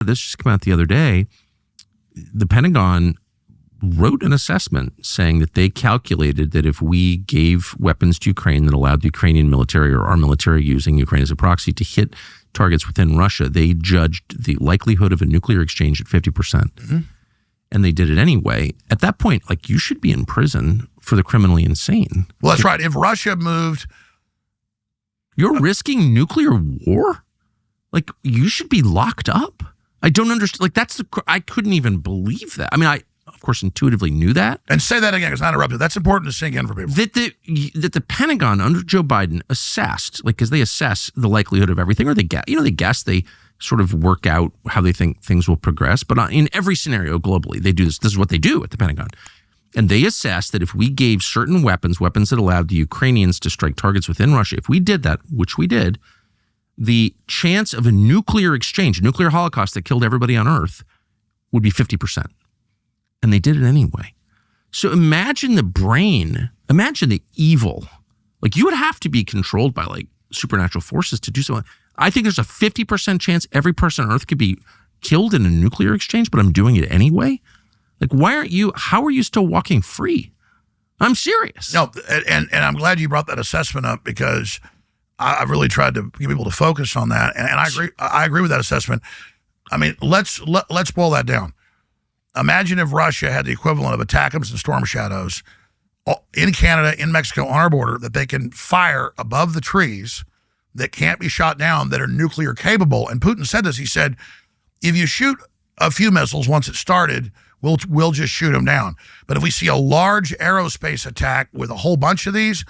This just came out the other day. The Pentagon wrote an assessment saying that they calculated that if we gave weapons to Ukraine that allowed the Ukrainian military or our military using Ukraine as a proxy to hit targets within Russia, they judged the likelihood of a nuclear exchange at 50%. Mm-hmm. And they did it anyway. At that point, like, you should be in prison for the criminally insane. Well, that's right. If Russia moved... You're risking nuclear war? Like, you should be locked up. I don't understand. Like, I couldn't even believe that. I mean, I, of course, intuitively knew that. And say that again, because I interrupted. That's important to sink in for people. That the Pentagon under Joe Biden assessed, like, because they assess the likelihood of everything, or they guess, they sort of work out how they think things will progress. But in every scenario globally, they do this. This is what they do at the Pentagon. And they assessed that if we gave certain weapons that allowed the Ukrainians to strike targets within Russia, if we did that, which we did, the chance of a nuclear exchange, a nuclear holocaust that killed everybody on Earth, would be 50%. And they did it anyway. So imagine the brain, imagine the evil. Like, you would have to be controlled by, like, supernatural forces to do something. I think there's a 50% chance every person on Earth could be killed in a nuclear exchange, but I'm doing it anyway. Like, how are you still walking free? I'm serious. No, and I'm glad you brought that assessment up, because I really tried to get people to focus on that. And I agree with that assessment. I mean, let's boil that down. Imagine if Russia had the equivalent of ATACMS and Storm Shadows in Canada, in Mexico, on our border, that they can fire above the trees that can't be shot down, that are nuclear capable. And Putin said this. He said, if you shoot a few missiles once it started, we'll just shoot them down. But if we see a large aerospace attack with a whole bunch of these,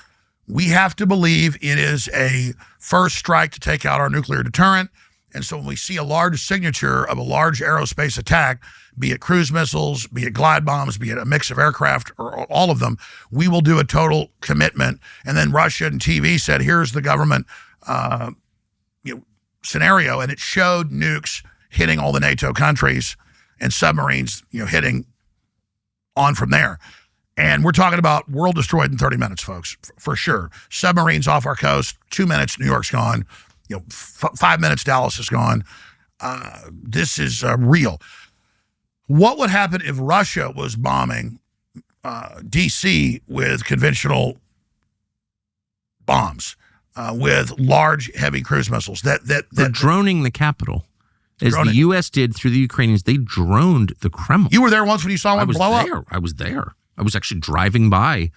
we have to believe it is a first strike to take out our nuclear deterrent. And so when we see a large signature of a large aerospace attack, be it cruise missiles, be it glide bombs, be it a mix of aircraft, or all of them, we will do a total commitment. And then Russia and TV said, here's the government scenario. And it showed nukes hitting all the NATO countries and submarines, hitting on from there. And we're talking about world destroyed in 30 minutes, folks, for sure. Submarines off our coast, 2 minutes, New York's gone. 5 minutes, Dallas is gone. This is real. What would happen if Russia was bombing D.C. with conventional bombs, with large, heavy cruise missiles? They're droning the capital. As the U.S. did through the Ukrainians, they droned the Kremlin. You were there once when you saw one blow up? I was there. I was actually driving by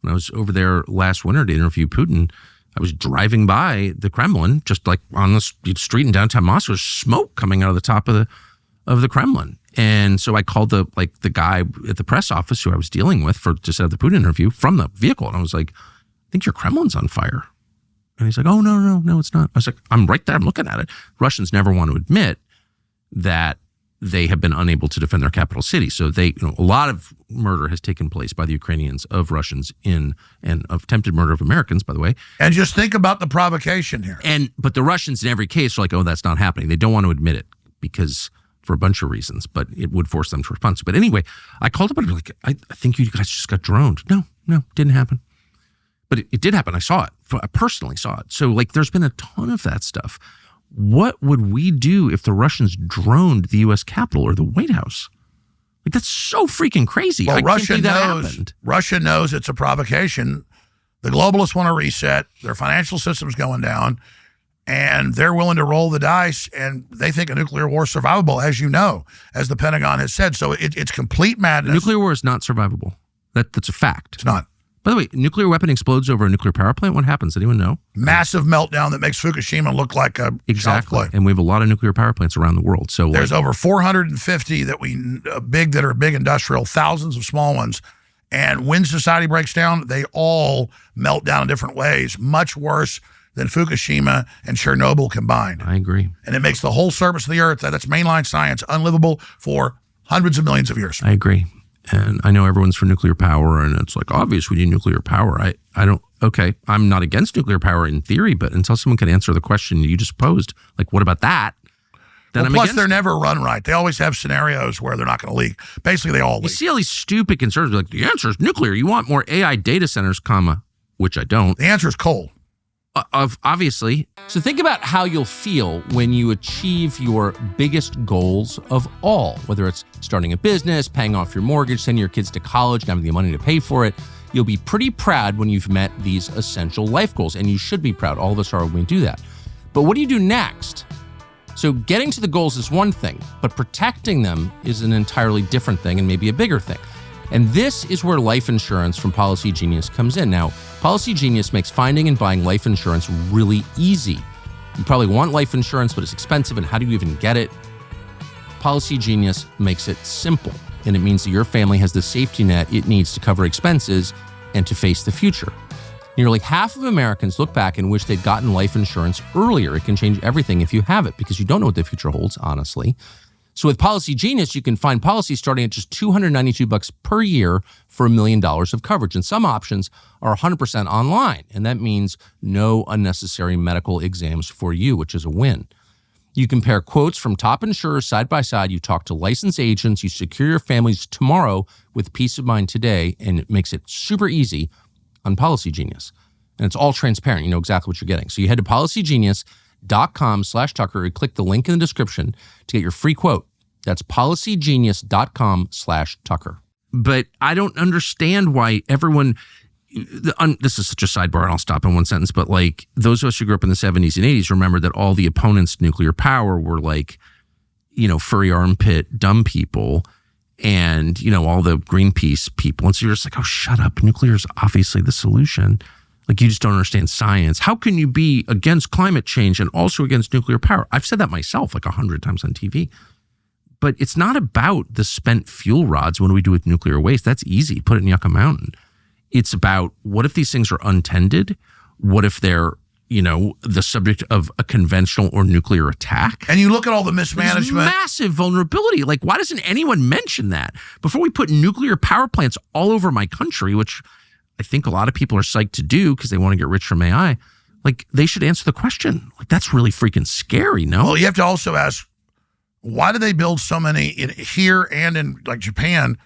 when I was over there last winter to interview Putin. I was driving by the Kremlin, just like on the street in downtown Moscow. There's smoke coming out of the top of the Kremlin. And so I called the guy at the press office who I was dealing with to set up the Putin interview from the vehicle. And I was like, I think your Kremlin's on fire. And he's like, oh, no, it's not. I was like, I'm right there. I'm looking at it. Russians never want to admit that they have been unable to defend their capital city. So a lot of murder has taken place by the Ukrainians of Russians and of attempted murder of Americans, by the way. And just think about the provocation here. But the Russians in every case are like, oh, that's not happening. They don't want to admit it because for a bunch of reasons, but it would force them to respond. But anyway, I called up and like, I think you guys just got droned. No, didn't happen. But it did happen. I saw it. I personally saw it. So like, there's been a ton of that stuff. What would we do if the Russians droned the U.S. Capitol or the White House? Like, that's so freaking crazy. Well, Russia knows it's a provocation. The globalists want to reset. Their financial system's going down, and they're willing to roll the dice, and they think a nuclear war is survivable, as you know, as the Pentagon has said. So it's complete madness. Nuclear war is not survivable. That's a fact. It's not. By the way, nuclear weapon explodes over a nuclear power plant. What happens? Anyone know? Massive meltdown that makes Fukushima look like a exactly. And we have a lot of nuclear power plants around the world. So there's over 450 that are big industrial, thousands of small ones. And when society breaks down, they all melt down in different ways, much worse than Fukushima and Chernobyl combined. I agree. And it makes the whole surface of the earth, that's mainline science, unlivable for hundreds of millions of years. I agree. And I know everyone's for nuclear power, and it's like, obvious we need nuclear power. I'm not against nuclear power in theory, but until someone can answer the question you just posed, like, what about that? Then I'm plus, they're never run right. They always have scenarios where they're not going to leak. Basically, they all leak. You see all these stupid conservatives like, the answer is nuclear. You want more AI data centers, which I don't. The answer is coal. Obviously. So think about how you'll feel when you achieve your biggest goals of all, whether it's starting a business, paying off your mortgage, sending your kids to college, having the money to pay for it. You'll be pretty proud when you've met these essential life goals, and you should be proud. All of us are when we do that. But what do you do next? So getting to the goals is one thing, but protecting them is an entirely different thing and maybe a bigger thing. And this is where life insurance from Policy Genius comes in. Now, Policy Genius makes finding and buying life insurance really easy. You probably want life insurance, but it's expensive, and how do you even get it? Policy Genius makes it simple, and it means that your family has the safety net it needs to cover expenses and to face the future. Nearly half of Americans look back and wish they'd gotten life insurance earlier. It can change everything if you have it, because you don't know what the future holds, honestly. So with Policy Genius, you can find policies starting at just $292 per year for $1 million of coverage. And some options are 100% online. And that means no unnecessary medical exams for you, which is a win. You compare quotes from top insurers side by side. You talk to licensed agents. You secure your families tomorrow with peace of mind today. And it makes it super easy on Policy Genius. And it's all transparent. You know exactly what you're getting. So you head to policygenius.com/Tucker or click the link in the description to get your free quote. That's policygenius.com/Tucker. But I don't understand why everyone, this is such a sidebar and I'll stop in one sentence, but like those of us who grew up in the 70s and 80s remember that all the opponents to nuclear power were like, you know, furry armpit, dumb people and, you know, all the Greenpeace people. And so you're just like, oh, shut up. Nuclear is obviously the solution. Like, you just don't understand science. How can you be against climate change and also against nuclear power? I've said that myself like 100 times on TV. But it's not about the spent fuel rods. What do we do with nuclear waste? That's easy. Put it in Yucca Mountain. It's about what if these things are untended? What if they're, you know, the subject of a conventional or nuclear attack? And you look at all the mismanagement. There's massive vulnerability. Like, why doesn't anyone mention that? Before we put nuclear power plants all over my country, which I think a lot of people are psyched to do because they want to get rich from AI, like, they should answer the question. Like, that's really freaking scary, no? Well, you have to also ask, why do they build so many here and in like Japan,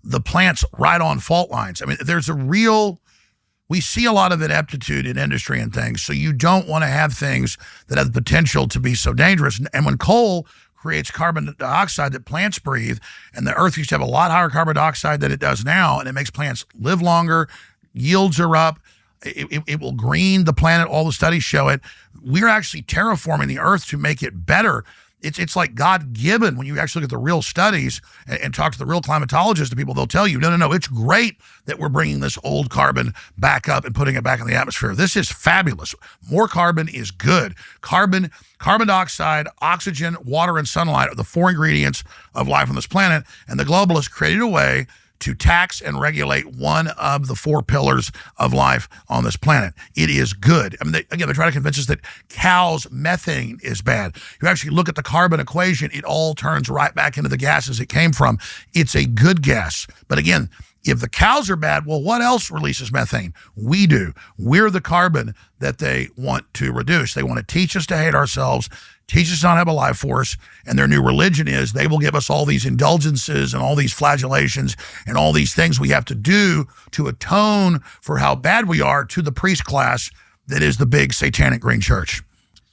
the plants right on fault lines? I mean, there's we see a lot of ineptitude in industry and things. So you don't want to have things that have the potential to be so dangerous. And when coal creates carbon dioxide that plants breathe, and the earth used to have a lot higher carbon dioxide than it does now, and it makes plants live longer, yields are up, it will green the planet, all the studies show it. We're actually terraforming the earth to make it better. It's like God-given when you actually look at the real studies and talk to the real climatologists and people, they'll tell you, no, it's great that we're bringing this old carbon back up and putting it back in the atmosphere. This is fabulous. More carbon is good. Carbon dioxide, oxygen, water, and sunlight are the 4 ingredients of life on this planet, and the globalists created a way to tax and regulate one of the 4 pillars of life on this planet. It is good. I mean, they're trying to convince us that cows' methane is bad. You actually look at the carbon equation, it all turns right back into the gases it came from. It's a good gas. But again, if the cows are bad, well, what else releases methane? We do. We're the carbon that they want to reduce. They want to teach us to hate ourselves, teach us not to have a life force, and their new religion is they will give us all these indulgences and all these flagellations and all these things we have to do to atone for how bad we are to the priest class that is the big satanic green church.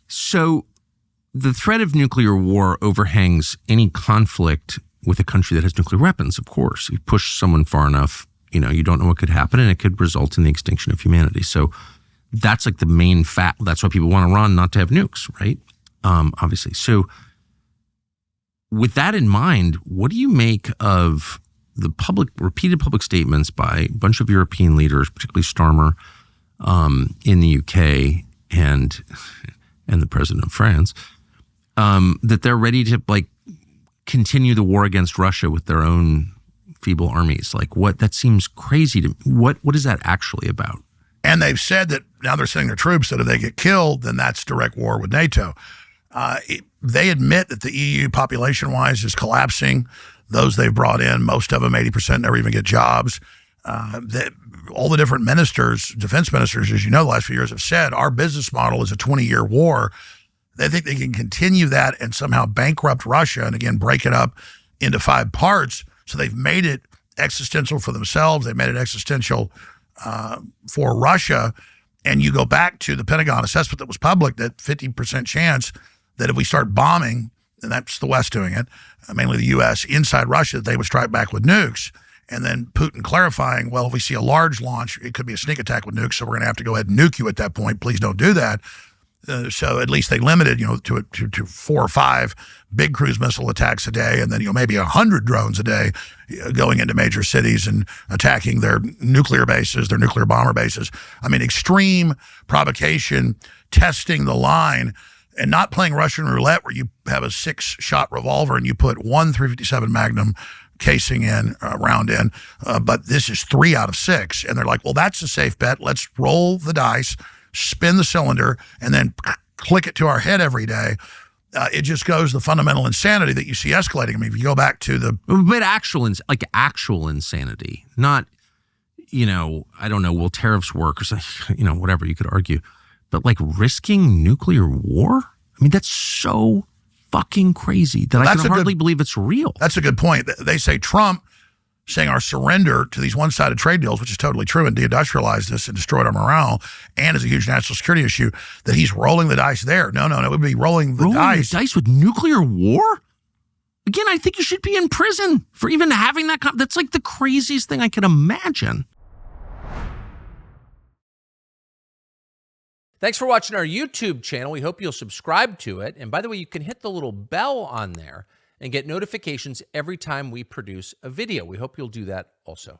So the threat of nuclear war overhangs any conflict with a country that has nuclear weapons, of course. You push someone far enough, you know, you don't know what could happen, and it could result in the extinction of humanity. So that's like the main fact. That's why people want to run, not to have nukes, right? Obviously. So with that in mind, what do you make of the repeated public statements by a bunch of European leaders, particularly Starmer in the UK and the president of France, that they're ready to like continue the war against Russia with their own feeble armies? Like, what? That seems crazy to me. What is that actually about? And they've said that now they're sending their troops, that if they get killed, then that's direct war with NATO. They admit that the EU population-wise is collapsing. Those they've brought in, most of them, 80%, never even get jobs. All the different ministers, defense ministers, as you know, the last few years have said, our business model is a 20-year war. They think they can continue that and somehow bankrupt Russia and, again, break it up into 5 parts. So they've made it existential for themselves. They've made it existential for Russia. And you go back to the Pentagon assessment that was public, that 50% chance that if we start bombing, and that's the West doing it, mainly the U.S., inside Russia, that they would strike back with nukes. And then Putin clarifying, well, if we see a large launch, it could be a sneak attack with nukes, so we're going to have to go ahead and nuke you at that point. Please don't do that. So at least they limited, to 4 or 5 big cruise missile attacks a day, and then maybe 100 drones a day going into major cities and attacking their nuclear bases, their nuclear bomber bases. I mean, extreme provocation, testing the line, and not playing Russian roulette where you have a 6-shot revolver and you put 1 .357 Magnum casing in, round in, but this is 3 out of 6, and they're like, well, that's a safe bet. Let's roll the dice, spin the cylinder, and then click it to our head every day. It just goes the fundamental insanity that you see escalating. I mean, if you go back to the... But actual insanity, not, I don't know, will tariffs work or something, whatever you could argue. But like risking nuclear war? I mean, that's so fucking crazy that I can hardly believe it's real. That's a good point. They say Trump saying our surrender to these one-sided trade deals, which is totally true, and deindustrialized us and destroyed our morale, and is a huge national security issue, that he's rolling the dice there. No, it would be rolling the dice with nuclear war? Again, I think you should be in prison for even having that. That's like the craziest thing I could imagine. Thanks for watching our YouTube channel. We hope you'll subscribe to it. And by the way, you can hit the little bell on there and get notifications every time we produce a video. We hope you'll do that also.